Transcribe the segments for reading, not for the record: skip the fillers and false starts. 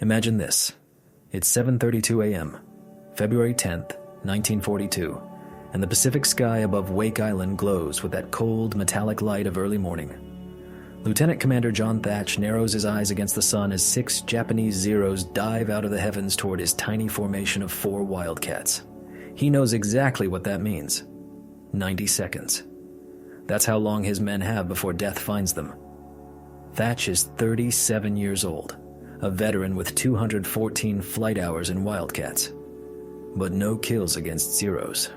Imagine this. It's 7:32 a.m., February 10th, 1942, and the Pacific sky above Wake Island glows with that cold, metallic light of early morning. Lieutenant Commander John Thach narrows his eyes against the sun as 6 Japanese Zeros dive out of the heavens toward his tiny formation of 4 Wildcats. He knows exactly what that means. 90 seconds. That's how long his men have before death finds them. Thach is 37 years old, a veteran with 214 flight hours in Wildcats. But no kills against Zeros.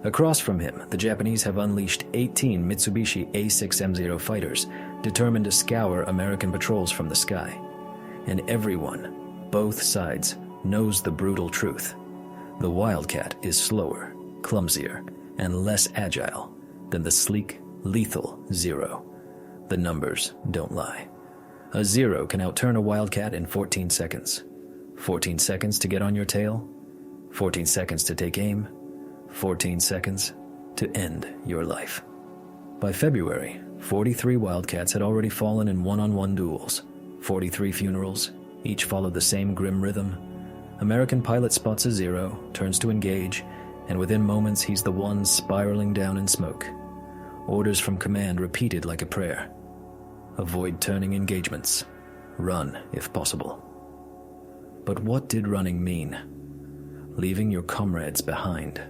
Across from him, the Japanese have unleashed 18 Mitsubishi A6M Zero fighters, determined to scour American patrols from the sky. And everyone, both sides, knows the brutal truth. The Wildcat is slower, clumsier, and less agile than the sleek, lethal Zero. The numbers don't lie. A Zero can outturn a Wildcat in 14 seconds. 14 seconds to get on your tail, 14 seconds to take aim, 14 seconds to end your life. By February, 43 Wildcats had already fallen in one-on-one duels. 43 funerals, each followed the same grim rhythm. American pilot spots a Zero, turns to engage, and within moments he's the one spiraling down in smoke. Orders from command repeated like a prayer. Avoid turning engagements. Run, if possible. But what did running mean? Leaving your comrades behind.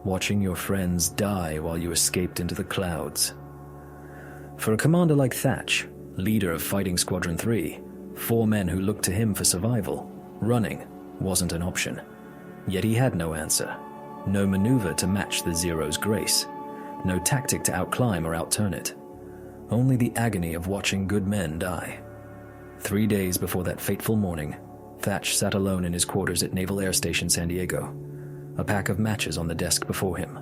Watching your friends die while you escaped into the clouds. For a commander like Thach, leader of Fighting Squadron 3, 4 men who looked to him for survival, running wasn't an option. Yet he had no answer. No maneuver to match the Zero's grace. No tactic to outclimb or outturn it. Only the agony of watching good men die. 3 days before that fateful morning, Thach sat alone in his quarters at Naval Air Station San Diego. A pack of matches on the desk before him.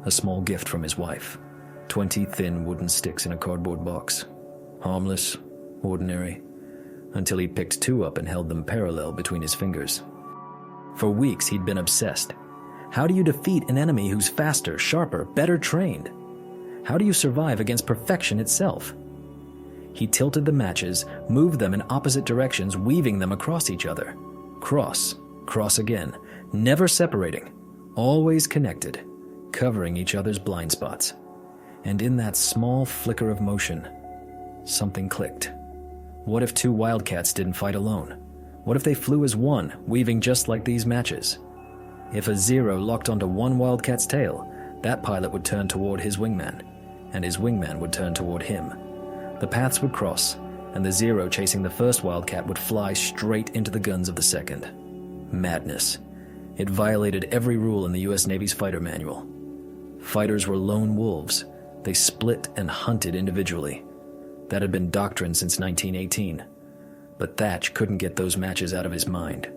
A small gift from his wife. 20 thin wooden sticks in a cardboard box. Harmless, ordinary, until he picked 2 up and held them parallel between his fingers. For weeks he'd been obsessed. How do you defeat an enemy who's faster, sharper, better trained? How do you survive against perfection itself? He tilted the matches, moved them in opposite directions, weaving them across each other. Cross, cross again, never separating, always connected, covering each other's blind spots. And in that small flicker of motion, something clicked. What if 2 Wildcats didn't fight alone? What if they flew as one, weaving just like these matches? If a Zero locked onto one Wildcat's tail, that pilot would turn toward his wingman, and his wingman would turn toward him. The paths would cross, and the Zero chasing the first Wildcat would fly straight into the guns of the second. Madness. It violated every rule in the U.S. Navy's fighter manual. Fighters were lone wolves. They split and hunted individually. That had been doctrine since 1918. But Thach couldn't get those matches out of his mind,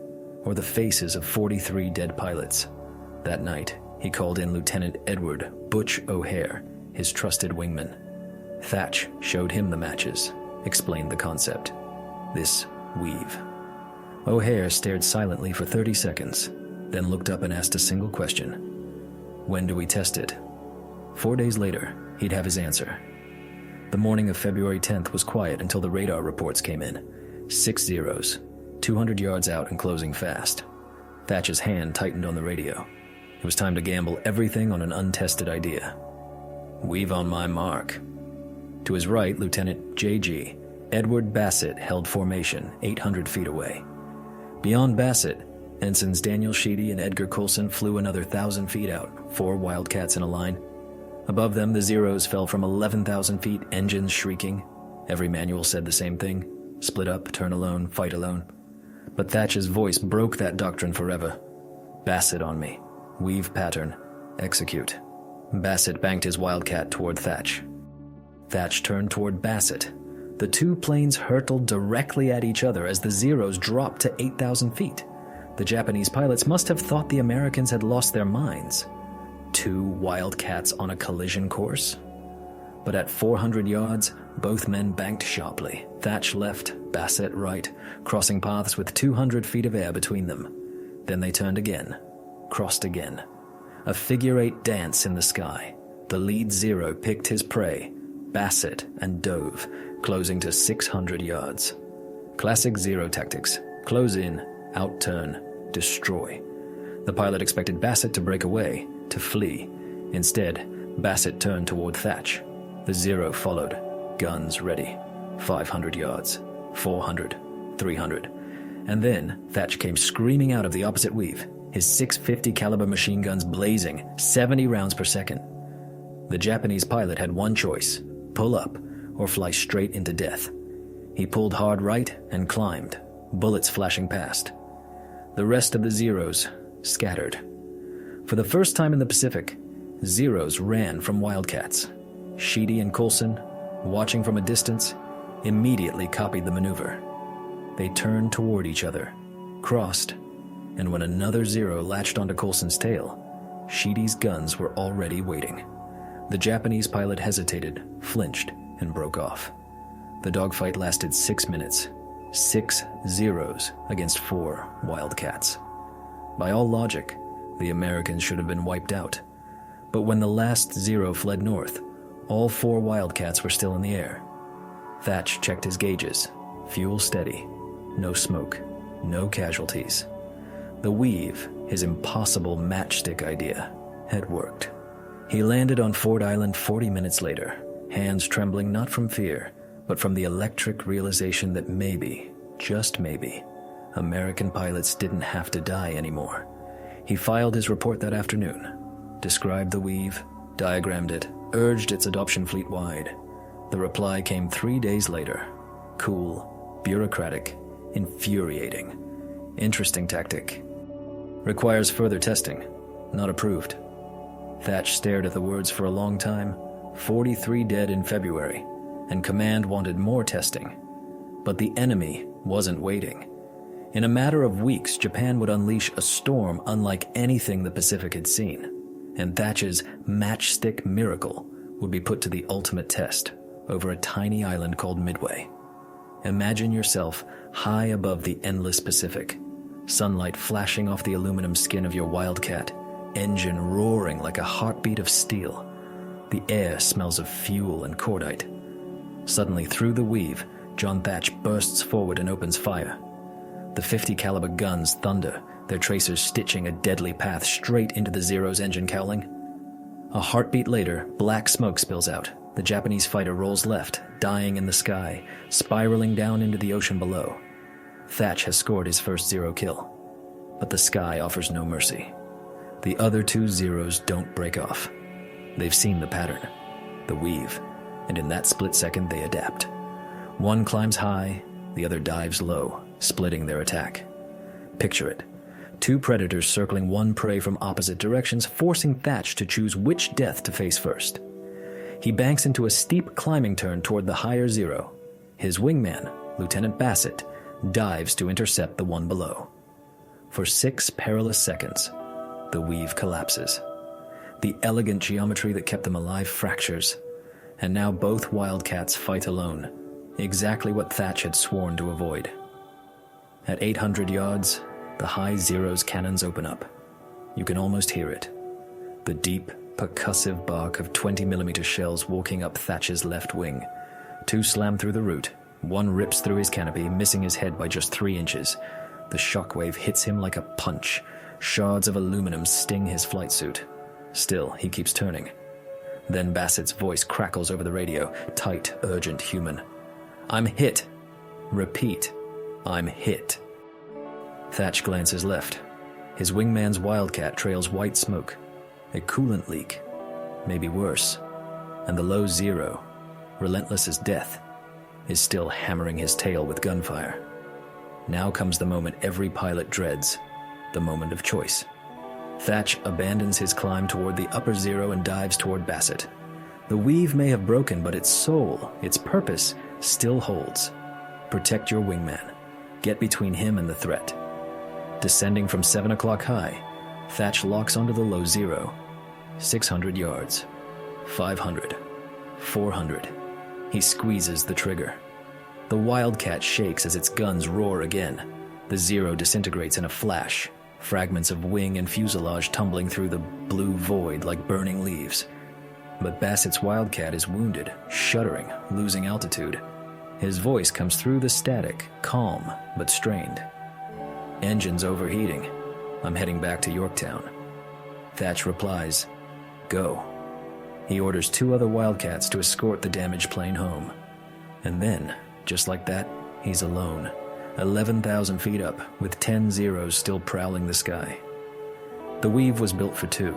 or the faces of 43 dead pilots. That night, he called in Lieutenant Edward Butch O'Hare, his trusted wingman. Thach showed him the matches, explained the concept. This weave. O'Hare stared silently for 30 seconds, then looked up and asked a single question. When do we test it? 4 days later, he'd have his answer. The morning of February 10th was quiet until the radar reports came in. 6 Zeros, 200 yards out and closing fast. Thach's hand tightened on the radio. It was time to gamble everything on an untested idea. Weave on my mark. To his right, Lieutenant J.G. Edward Bassett held formation 800 feet away. Beyond Bassett, Ensigns Daniel Sheedy and Edgar Coulson flew another 1,000 feet out, 4 Wildcats in a line. Above them, the Zeros fell from 11,000 feet, engines shrieking. Every manual said the same thing. Split up, turn alone, fight alone. But Thach's voice broke that doctrine forever. Bassett on me. Weave pattern. Execute. Bassett banked his Wildcat toward Thach. Thach turned toward Bassett. The 2 planes hurtled directly at each other as the Zeros dropped to 8,000 feet. The Japanese pilots must have thought the Americans had lost their minds. 2 Wildcats on a collision course? But at 400 yards, both men banked sharply. Thach left, Bassett right, crossing paths with 200 feet of air between them. Then they turned again, crossed again. A figure-8 dance in the sky. The lead Zero picked his prey, Bassett, and dove, closing to 600 yards. Classic Zero tactics. Close in, outturn, destroy. The pilot expected Bassett to break away, to flee. Instead, Bassett turned toward Thach. The Zero followed, guns ready. 500 yards, 400, 300. And then Thach came screaming out of the opposite weave, his .650 caliber machine guns blazing, 70 rounds per second. The Japanese pilot had one choice: pull up or fly straight into death. He pulled hard right and climbed, bullets flashing past. The rest of the Zeros scattered. For the first time in the Pacific, Zeros ran from Wildcats. Sheedy and Coulson, watching from a distance, immediately copied the maneuver. They turned toward each other, crossed, and when another Zero latched onto Coulson's tail, Sheedy's guns were already waiting. The Japanese pilot hesitated, flinched, and broke off. The dogfight lasted 6 minutes. 6 Zeros against 4 Wildcats. By all logic, the Americans should have been wiped out. But when the last Zero fled north, all 4 Wildcats were still in the air. Thach checked his gauges. Fuel steady. No smoke. No casualties. The Weave, his impossible matchstick idea, had worked. He landed on Ford Island 40 minutes later, hands trembling not from fear, but from the electric realization that maybe, just maybe, American pilots didn't have to die anymore. He filed his report that afternoon, described the Weave, diagrammed it, urged its adoption fleet-wide. The reply came 3 days later. Cool, bureaucratic, infuriating. Interesting tactic. Requires further testing. Not approved. Thach stared at the words for a long time. 43 dead in February, and command wanted more testing. But the enemy wasn't waiting. In a matter of weeks, Japan would unleash a storm unlike anything the Pacific had seen, and Thach's matchstick miracle would be put to the ultimate test over a tiny island called Midway. Imagine yourself high above the endless Pacific, sunlight flashing off the aluminum skin of your Wildcat, engine roaring like a heartbeat of steel. The air smells of fuel and cordite. Suddenly, through the Weave, John Thach bursts forward and opens fire. The .50 caliber guns thunder, their tracers stitching a deadly path straight into the Zero's engine cowling. A heartbeat later, black smoke spills out. The Japanese fighter rolls left, dying in the sky, spiraling down into the ocean below. Thach has scored his first Zero kill, but the sky offers no mercy. The other 2 Zeros don't break off. They've seen the pattern, the Weave, and in that split second they adapt. One climbs high, the other dives low, splitting their attack. Picture it. 2 predators circling one prey from opposite directions, forcing Thach to choose which death to face first. He banks into a steep climbing turn toward the higher Zero. His wingman, Lieutenant Bassett, dives to intercept the one below. For 6 perilous seconds, the Weave collapses. The elegant geometry that kept them alive fractures, and now both Wildcats fight alone, exactly what Thach had sworn to avoid. At 800 yards, the high Zero's cannons open up. You can almost hear it. The deep, percussive bark of 20mm shells walking up Thach's left wing. 2 slam through the root. 1 rips through his canopy, missing his head by just 3 inches. The shockwave hits him like a punch. Shards of aluminum sting his flight suit. Still, he keeps turning. Then Bassett's voice crackles over the radio, tight, urgent, human. "I'm hit. Repeat, I'm hit." Thach glances left. His wingman's Wildcat trails white smoke. A coolant leak. Maybe worse. And the low Zero, relentless as death, is still hammering his tail with gunfire. Now comes the moment every pilot dreads, the moment of choice. Thach abandons his climb toward the upper Zero and dives toward Bassett. The Weave may have broken, but its soul, its purpose, still holds. Protect your wingman. Get between him and the threat. Descending from 7 o'clock high, Thach locks onto the low Zero. 600 yards. 500. 400. He squeezes the trigger. The Wildcat shakes as its guns roar again. The Zero disintegrates in a flash, fragments of wing and fuselage tumbling through the blue void like burning leaves. But Bassett's Wildcat is wounded, shuddering, losing altitude. His voice comes through the static, calm but strained. "Engine's overheating. I'm heading back to Yorktown." Thach replies, "Go." He orders 2 other Wildcats to escort the damaged plane home. And then, just like that, he's alone, 11,000 feet up, with 10 Zeros still prowling the sky. The Weave was built for 2.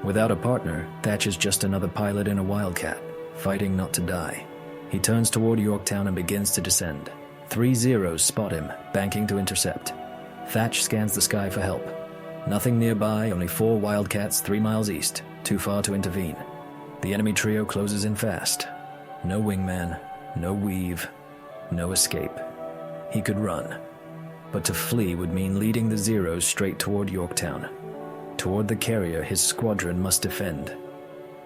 Without a partner, Thach is just another pilot in a Wildcat, fighting not to die. He turns toward Yorktown and begins to descend. 3 Zeros spot him, banking to intercept. Thach scans the sky for help. Nothing nearby, only 4 Wildcats 3 miles east, too far to intervene. The enemy trio closes in fast. No wingman, no weave, no escape. He could run, but to flee would mean leading the Zeros straight toward Yorktown. Toward the carrier his squadron must defend.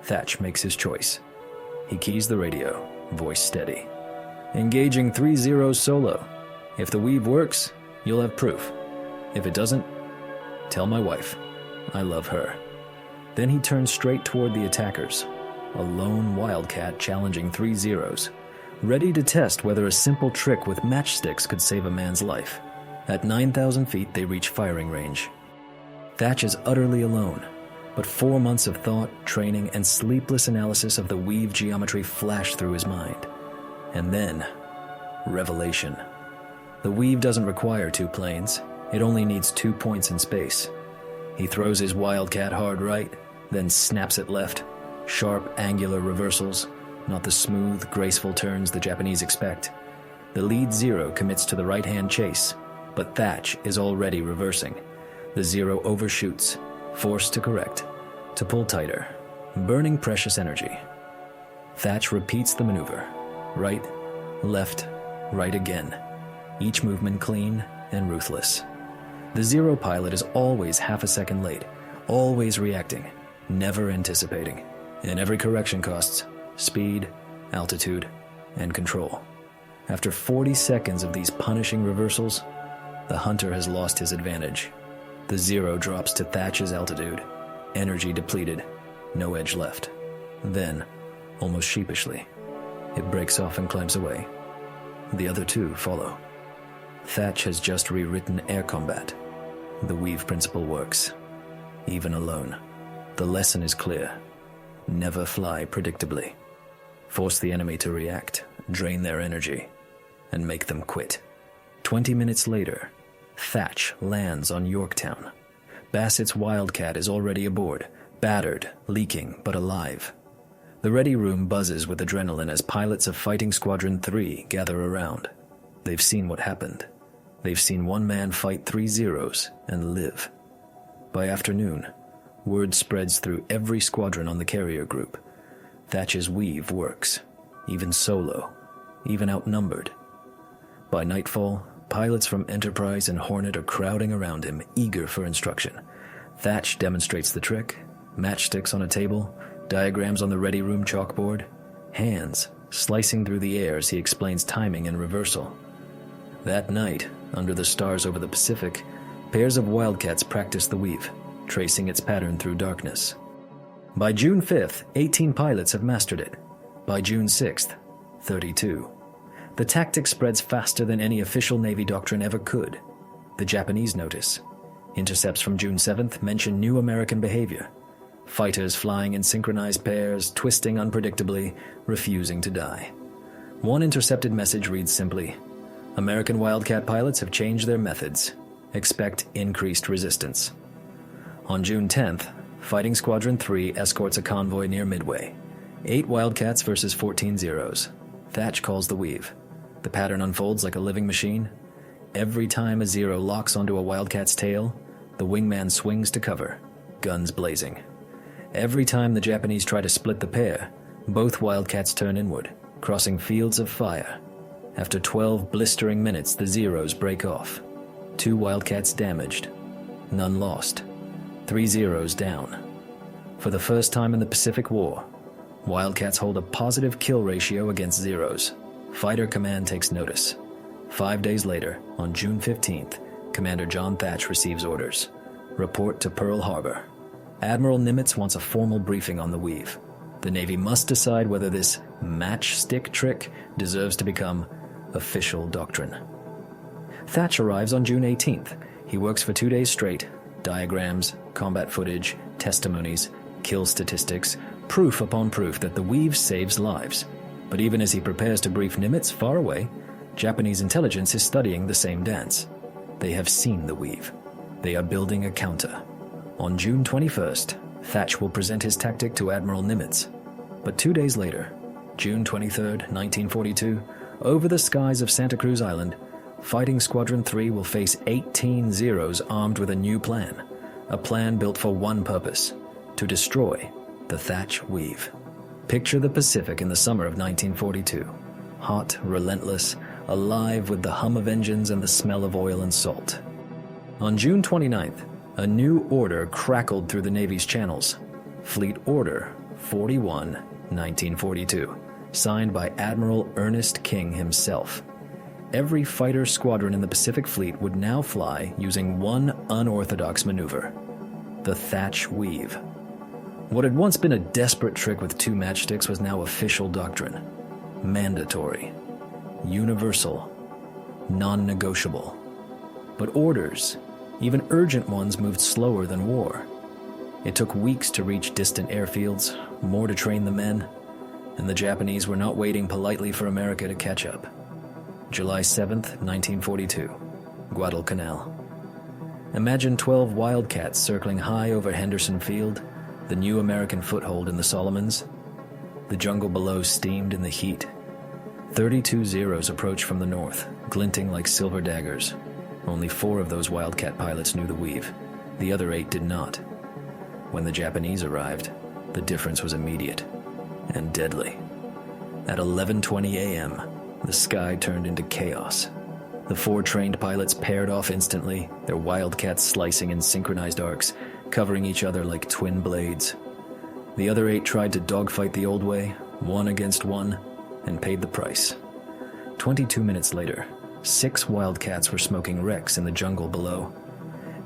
Thach makes his choice. He keys the radio, voice steady. "Engaging 3 Zeros solo. If the Weave works, you'll have proof. If it doesn't, tell my wife. I love her." Then he turns straight toward the attackers. A lone Wildcat challenging 3 Zeros, ready to test whether a simple trick with matchsticks could save a man's life. At 9,000 feet, they reach firing range. Thach is utterly alone, but 4 months of thought, training, and sleepless analysis of the Weave geometry flash through his mind. And then, revelation. The Weave doesn't require 2 planes. It only needs 2 points in space. He throws his Wildcat hard right, then snaps it left. Sharp, angular reversals, not the smooth, graceful turns the Japanese expect. The lead Zero commits to the right-hand chase, but Thach is already reversing. The Zero overshoots, forced to correct, to pull tighter, burning precious energy. Thach repeats the maneuver. Right, left, right again. Each movement clean and ruthless. The Zero pilot is always half a second late, always reacting, never anticipating. And every correction costs speed, altitude, and control. After 40 seconds of these punishing reversals, the hunter has lost his advantage. The Zero drops to Thach's altitude, energy depleted, no edge left. Then, almost sheepishly, it breaks off and climbs away. The other 2 follow. Thach has just rewritten air combat. The Weave principle works, even alone. The lesson is clear. Never fly predictably. Force the enemy to react, drain their energy, and make them quit. 20 minutes later, Thach lands on Yorktown. Bassett's Wildcat is already aboard, battered, leaking, but alive. The ready room buzzes with adrenaline as pilots of Fighting Squadron 3 gather around. They've seen what happened. They've seen one man fight 3 Zeros and live. By afternoon, word spreads through every squadron on the carrier group. Thach's Weave works, even solo, even outnumbered. By nightfall, pilots from Enterprise and Hornet are crowding around him, eager for instruction. Thach demonstrates the trick, matchsticks on a table, diagrams on the ready room chalkboard, hands slicing through the air as he explains timing and reversal. That night, under the stars over the Pacific, pairs of Wildcats practice the Weave, tracing its pattern through darkness. By June 5th, 18 pilots have mastered it. By June 6th, 32. The tactic spreads faster than any official Navy doctrine ever could. The Japanese notice. Intercepts from June 7th mention new American behavior. Fighters flying in synchronized pairs, twisting unpredictably, refusing to die. One intercepted message reads simply, "American Wildcat pilots have changed their methods. Expect increased resistance." On June 10th, Fighting Squadron 3 escorts a convoy near Midway. 8 Wildcats versus 14 Zeros. Thach calls the Weave. The pattern unfolds like a living machine. Every time a Zero locks onto a Wildcat's tail, the wingman swings to cover, guns blazing. Every time the Japanese try to split the pair, both Wildcats turn inward, crossing fields of fire. After 12 blistering minutes, the Zeros break off. 2 Wildcats damaged, none lost. 3 Zeros down. For the first time in the Pacific War, Wildcats hold a positive kill ratio against Zeros. Fighter Command takes notice. 5 days later, on June 15th, Commander John Thach receives orders. Report to Pearl Harbor. Admiral Nimitz wants a formal briefing on the Weave. The Navy must decide whether this matchstick trick deserves to become official doctrine. Thach arrives on June 18th. He works for 2 days straight. Diagrams, combat footage, testimonies, kill statistics, proof upon proof that the Weave saves lives. But even as he prepares to brief Nimitz far away, Japanese intelligence is studying the same dance. They have seen the Weave. They are building a counter. On June 21st, Thach will present his tactic to Admiral Nimitz. But 2 days later, June 23rd, 1942, over the skies of Santa Cruz Island, Fighting Squadron 3 will face 18 Zeros armed with a new plan. A plan built for one purpose: to destroy the Thach Weave. Picture the Pacific in the summer of 1942. Hot, relentless, alive with the hum of engines and the smell of oil and salt. On June 29th, a new order crackled through the Navy's channels. Fleet Order 41, 1942, signed by Admiral Ernest King himself. Every fighter squadron in the Pacific Fleet would now fly using one unorthodox maneuver: the Thach Weave. What had once been a desperate trick with 2 matchsticks was now official doctrine. Mandatory. Universal. Non-negotiable. But orders, even urgent ones, moved slower than war. It took weeks to reach distant airfields, more to train the men, and the Japanese were not waiting politely for America to catch up. July 7th, 1942, Guadalcanal. Imagine 12 Wildcats circling high over Henderson Field, the new American foothold in the Solomons. The jungle below steamed in the heat. 32 Zeros approached from the north, glinting like silver daggers. Only 4 of those Wildcat pilots knew the Weave. The other 8 did not. When the Japanese arrived, the difference was immediate and deadly. At 11:20 a.m., the sky turned into chaos. The 4 trained pilots paired off instantly, their Wildcats slicing in synchronized arcs, covering each other like twin blades. The other 8 tried to dogfight the old way, 1 against 1, and paid the price. 22 minutes later, 6 Wildcats were smoking wrecks in the jungle below.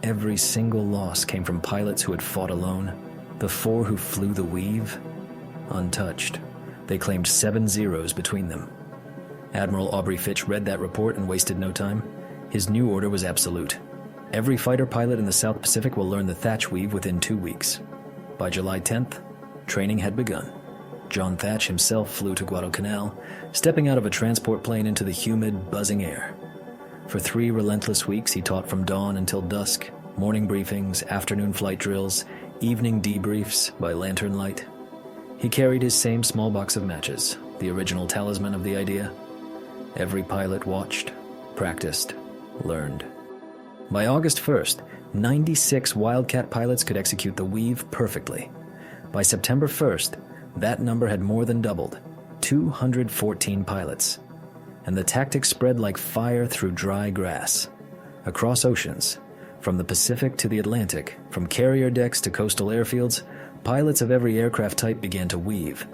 Every single loss came from pilots who had fought alone. The 4 who flew the Weave, untouched. They claimed 7 Zeros between them. Admiral Aubrey Fitch read that report and wasted no time. His new order was absolute. Every fighter pilot in the South Pacific will learn the Thach Weave within 2 weeks. By July 10th, training had begun. John Thach himself flew to Guadalcanal, stepping out of a transport plane into the humid, buzzing air. For 3 relentless weeks, he taught from dawn until dusk, morning briefings, afternoon flight drills, evening debriefs by lantern light. He carried his same small box of matches, the original talisman of the idea. Every pilot watched, practiced, learned. By August 1st, 96 Wildcat pilots could execute the Weave perfectly. By September 1st, that number had more than doubled, 214 pilots. And the tactics spread like fire through dry grass. Across oceans, from the Pacific to the Atlantic, from carrier decks to coastal airfields, pilots of every aircraft type began to weave.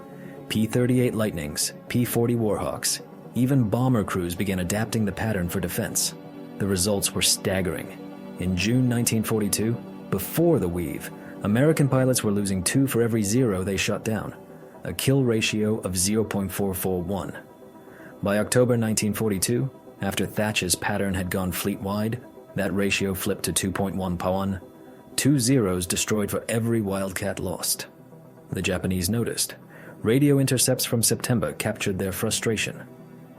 P-38 Lightnings, P-40 Warhawks, even bomber crews began adapting the pattern for defense. The results were staggering. In June 1942, before the Weave, American pilots were losing 2 for every 0 they shot down, a kill ratio of 0.441. By October 1942, after Thach's pattern had gone fleet-wide, that ratio flipped to 2.11, 2 Zeros destroyed for every Wildcat lost. The Japanese noticed. Radio intercepts from September captured their frustration.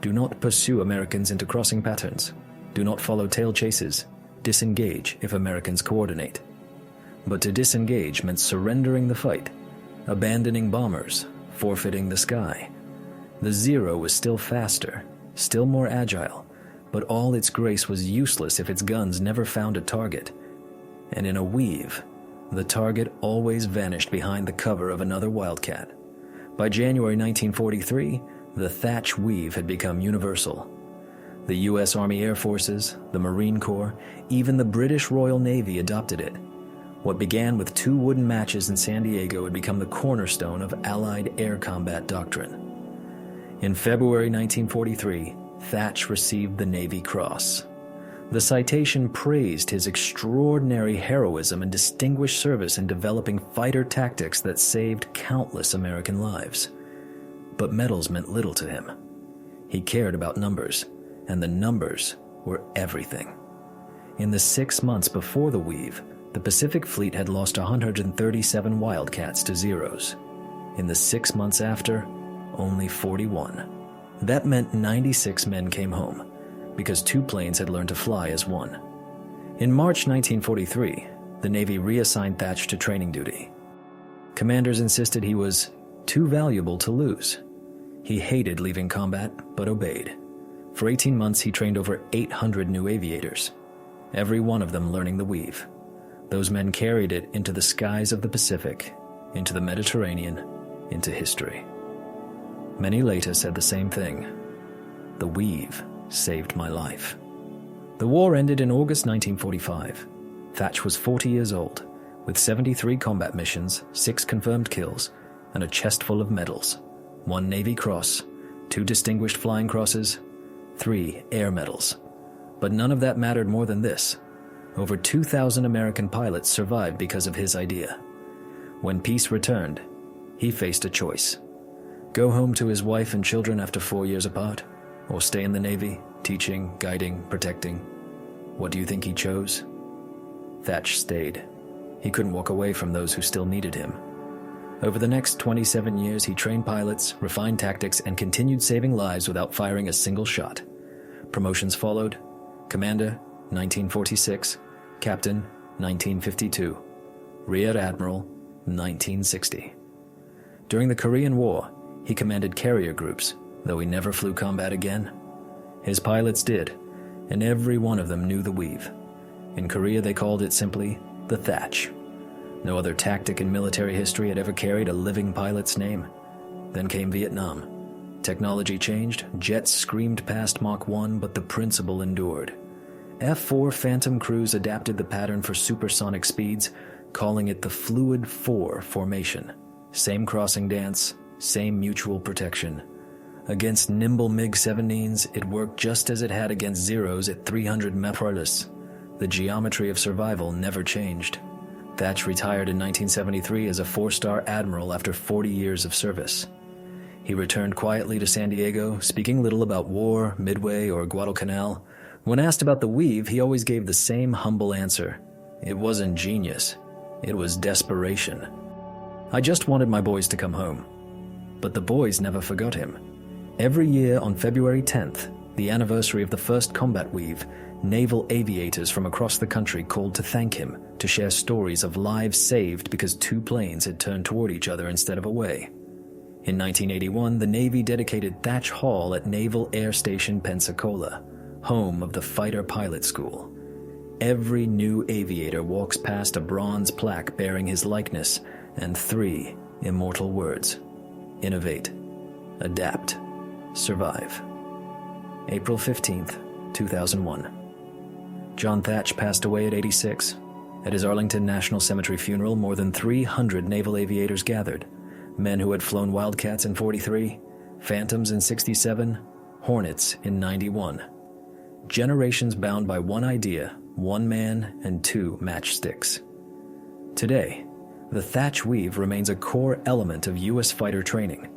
Do not pursue Americans into crossing patterns. Do not follow tail chases. Disengage if Americans coordinate. But to disengage meant surrendering the fight, abandoning bombers, forfeiting the sky. The Zero was still faster, still more agile, but all its grace was useless if its guns never found a target. And in a Weave, the target always vanished behind the cover of another Wildcat. By January 1943, the Thach Weave had become universal. The U.S. Army Air Forces, the Marine Corps, even the British Royal Navy adopted it. What began with 2 wooden matches in San Diego had become the cornerstone of Allied air combat doctrine. In February 1943, Thach received the Navy Cross. The citation praised his extraordinary heroism and distinguished service in developing fighter tactics that saved countless American lives. But medals meant little to him. He cared about numbers, and the numbers were everything. In the 6 months before the Weave, the Pacific Fleet had lost 137 Wildcats to Zeros. In the 6 months after, only 41. That meant 96 men came home, because 2 planes had learned to fly as one. In March 1943, the Navy reassigned Thach to training duty. Commanders insisted he was too valuable to lose. He hated leaving combat, but obeyed. For 18 months, he trained over 800 new aviators, every one of them learning the Weave. Those men carried it into the skies of the Pacific, into the Mediterranean, into history. Many later said the same thing. The Weave saved my life. The war ended in August 1945. Thach was 40 years old, with 73 combat missions, 6 confirmed kills, and a chest full of medals. 1 Navy Cross, 2 Distinguished Flying Crosses, 3 Air Medals. But none of that mattered more than this. Over 2,000 American pilots survived because of his idea. When peace returned, he faced a choice. Go home to his wife and children after 4 years apart, or stay in the Navy, teaching, guiding, protecting. What do you think he chose? Thach stayed. He couldn't walk away from those who still needed him. Over the next 27 years, he trained pilots, refined tactics, and continued saving lives without firing a single shot. Promotions followed. Commander, 1946. Captain, 1952. Rear Admiral, 1960. During the Korean War, he commanded carrier groups, though he never flew combat again. His pilots did, and every one of them knew the Weave. In Korea, they called it simply the Thach. No other tactic in military history had ever carried a living pilot's name. Then came Vietnam. Technology changed, jets screamed past Mach 1, but the principle endured. F-4 Phantom crews adapted the pattern for supersonic speeds, calling it the Fluid 4 formation. Same crossing dance, same mutual protection. Against nimble MiG-17s, it worked just as it had against Zeros at 300 mph. The geometry of survival never changed. Thach retired in 1973 as a 4-star admiral after 40 years of service. He returned quietly to San Diego, speaking little about war, Midway, or Guadalcanal. When asked about the Weave, he always gave the same humble answer. It wasn't genius. It was desperation. I just wanted my boys to come home. But the boys never forgot him. Every year on February 10th, the anniversary of the first combat Weave, naval aviators from across the country called to thank him, to share stories of lives saved because 2 planes had turned toward each other instead of away. In 1981, the Navy dedicated Thach Hall at Naval Air Station Pensacola, home of the Fighter Pilot School. Every new aviator walks past a bronze plaque bearing his likeness and 3 immortal words: innovate, adapt, survive. April 15th, 2001. John Thach passed away at 86. At his Arlington National Cemetery funeral, more than 300 naval aviators gathered. Men who had flown Wildcats in 43, Phantoms in 67, Hornets in 91. Generations bound by one idea, 1 man, and 2 matchsticks. Today, the Thach Weave remains a core element of U.S. fighter training,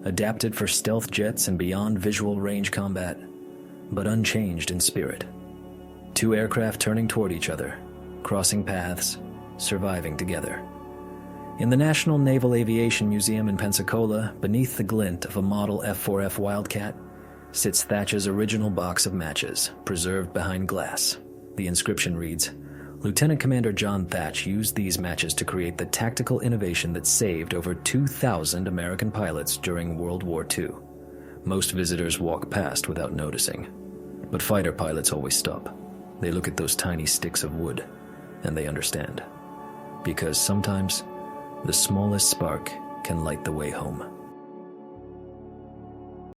adapted for stealth jets and beyond visual range combat, but unchanged in spirit. 2 aircraft turning toward each other, crossing paths, surviving together. In the National Naval Aviation Museum in Pensacola, beneath the glint of a model F4F Wildcat, sits Thach's original box of matches, preserved behind glass. The inscription reads, "Lieutenant Commander John Thach used these matches to create the tactical innovation that saved over 2,000 American pilots during World War II. Most visitors walk past without noticing. But fighter pilots always stop. They look at those tiny sticks of wood, and they understand. Because sometimes, the smallest spark can light the way home."